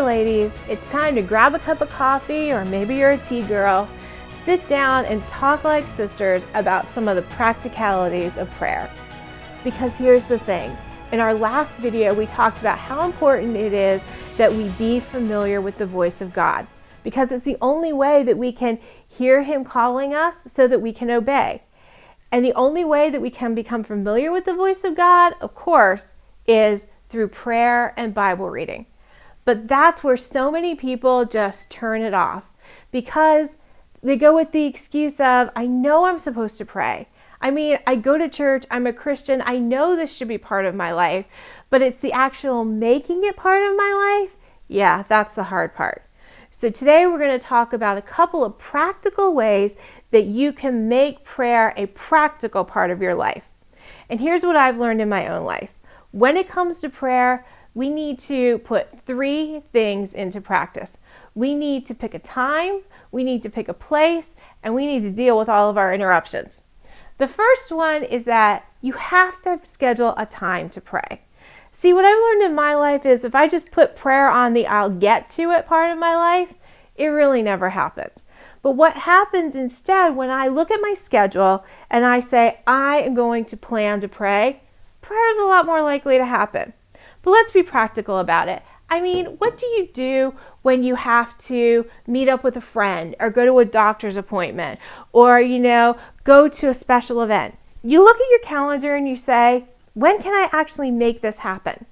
ladies, it's time to grab a cup of coffee, or maybe you're a tea girl. Sit down and talk like sisters about some of the practicalities of prayer. Because here's the thing. In our last video, we talked about how important it is that we be familiar with the voice of God, because it's the only way that we can hear Him calling us so that we can obey. And the only way that we can become familiar with the voice of God, of course, is through prayer and Bible reading. But that's where so many people just turn it off, because they go with the excuse of, I know I'm supposed to pray. I mean, I go to church, I'm a Christian, I know this should be part of my life, but it's the actual making it part of my life. Yeah, that's the hard part. So today we're going to talk about a couple of practical ways that you can make prayer a practical part of your life. And here's what I've learned in my own life. When it comes to prayer, we need to put 3 things into practice. We need to pick a time, we need to pick a place, and we need to deal with all of our interruptions. The first one is that you have to schedule a time to pray. See, what I've learned in my life is if I just put prayer on the I'll get to it part of my life, it really never happens. But what happens instead when I look at my schedule and I say I am going to plan to pray, prayer is a lot more likely to happen. But let's be practical about it. I mean, what do you do when you have to meet up with a friend or go to a doctor's appointment or, go to a special event? You look at your calendar and you say, when can I actually make this happen?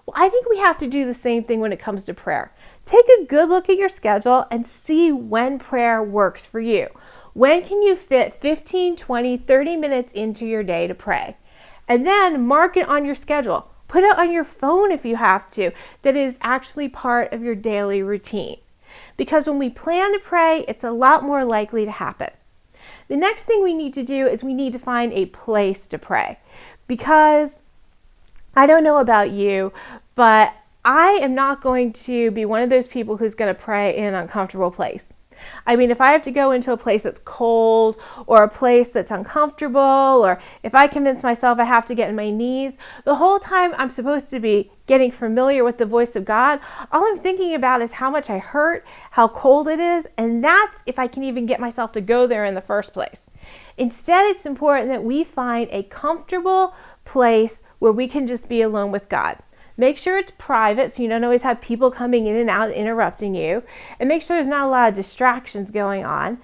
Well, I think we have to do the same thing when it comes to prayer. Take a good look at your schedule and see when prayer works for you. When can you fit 15, 20, 30 minutes into your day to pray? And then mark it on your schedule. Put it on your phone if you have to, that is actually part of your daily routine. Because when we plan to pray, it's a lot more likely to happen. The next thing we need to do is we need to find a place to pray. Because I don't know about you, but I am not going to be one of those people who's going to pray in an uncomfortable place. I mean, if I have to go into a place that's cold or a place that's uncomfortable, or if I convince myself I have to get on my knees, the whole time I'm supposed to be getting familiar with the voice of God, all I'm thinking about is how much I hurt, how cold it is, and that's if I can even get myself to go there in the first place. Instead, it's important that we find a comfortable place where we can just be alone with God. Make sure it's private so you don't always have people coming in and out interrupting you. And make sure there's not a lot of distractions going on.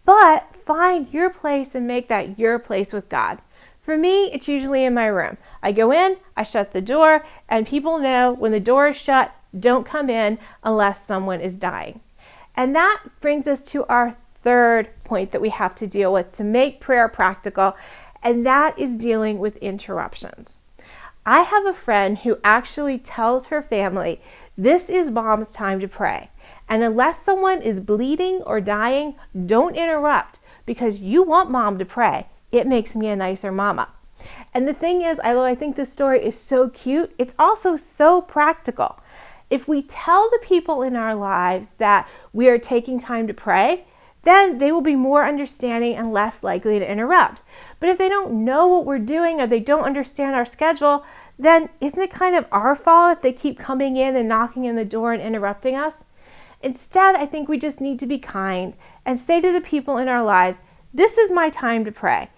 But find your place and make that your place with God. For me, it's usually in my room. I go in, I shut the door, and people know when the door is shut, don't come in unless someone is dying. And that brings us to our third point that we have to deal with to make prayer practical, and that is dealing with interruptions. I have a friend who actually tells her family, this is mom's time to pray. And unless someone is bleeding or dying, don't interrupt, because you want mom to pray. It makes me a nicer mama. And the thing is, although I think this story is so cute, it's also so practical. If we tell the people in our lives that we are taking time to pray, then they will be more understanding and less likely to interrupt. But if they don't know what we're doing or they don't understand our schedule, then isn't it kind of our fault if they keep coming in and knocking on the door and interrupting us? Instead, I think we just need to be kind and say to the people in our lives, this is my time to pray.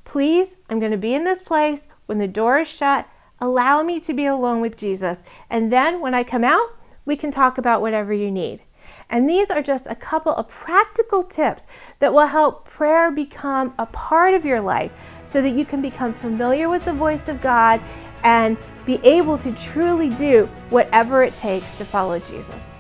Please, I'm going to be in this place. When the door is shut, allow me to be alone with Jesus. And then when I come out, we can talk about whatever you need. And these are just a couple of practical tips that will help prayer become a part of your life so that you can become familiar with the voice of God and be able to truly do whatever it takes to follow Jesus.